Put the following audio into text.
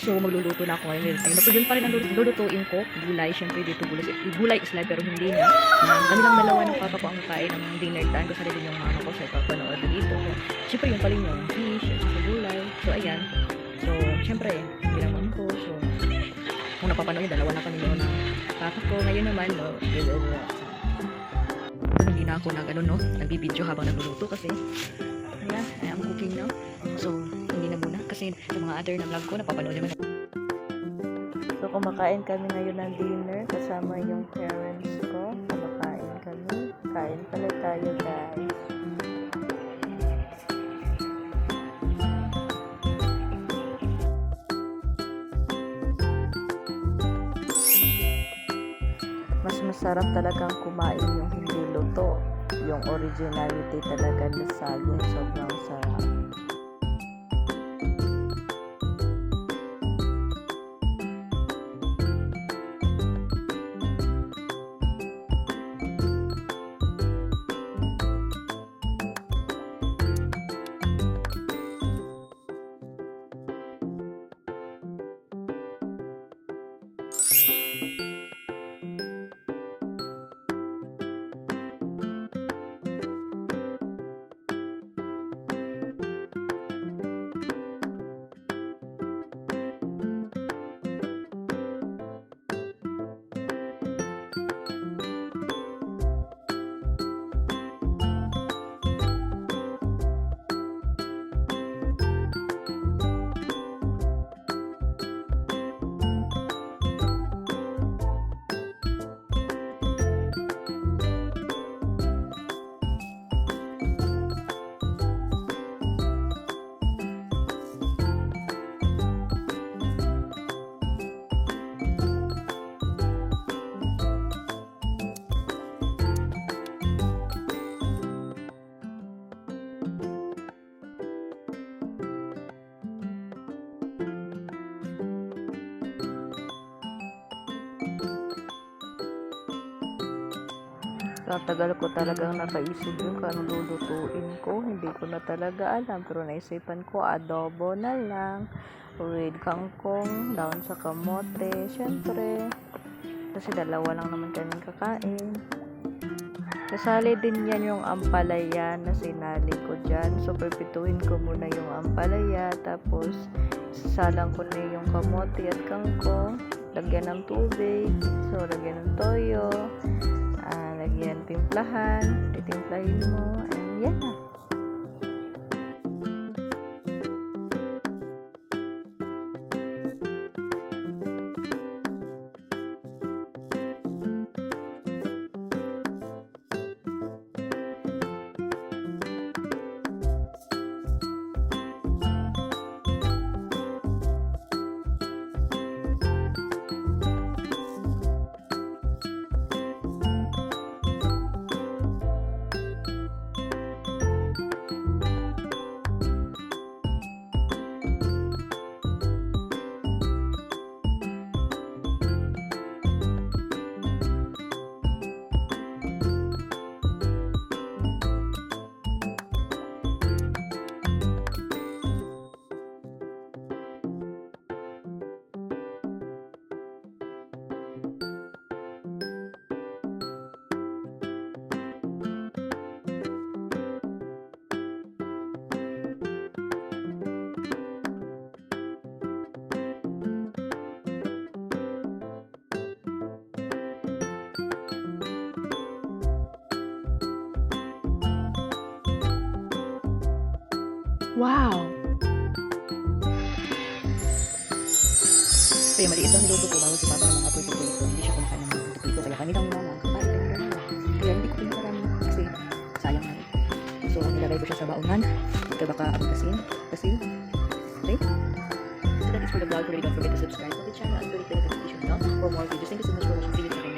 So, magluluto na ako ngayon. Ayun, so, yun pa rin ang lulutuin ko. Gulay, syempre dito gulay is live pero hindi na. Kami lang dalawa ng papa ko ang kain ng dinner time. Kasi rin yung mama ko sa ipapanood dito. So, syempre yun pa rin yung fish, sa gulay. So, ayan. So, syempre, hindi naman ko. So, kung napapanood yun, dalawa na kami noon ng papa ko. Ngayon naman, no, hindi na ako nagbibideo habang nagluluto kasi ayan, I'm cooking now. So, hindi na muna kasi sa mga other na vlog ko, napapanood naman. So, kumakain kami ngayon ng dinner kasama yung parents ko. Kumakain kami. Kain pala tayo, guys. Mas masarap talagang kumain yung hindi luto. Yung originality talaga na saging. Sobrang sarap. Tagal ko talagang napaisip yung kung lulutuin ko. Hindi ko na talaga alam. Pero naisipan ko, adobo na lang. With kangkong, daon sa kamote. Syempre. Kasi dalawa lang naman kaming kakain. Kasali din yan yung ampalaya na sinali ko dyan. So, pipituin ko muna yung ampalaya. Tapos, sasalang ko na yung kamote at kangkong. Lagyan ng tubig. So, lagyan ng toyo. Lagyan, timplahan, titimplahin mo, and yan na. Wow! Kaya maliit lang niluto ko bago si Papa ng mga pwede-pwede. Hindi siya kumakain ng mga pwede-pwede. Kaya kami lang nalang kakain. Kaya hindi ko pinarami kasi sayang na. So, nilagay ko siya sa baunan. Kaya baka abot kasin. Okay? So that is for the vlog. Don't forget to subscribe to the channel and click the notification bell for more videos. Thank you so much for watching. See you next time.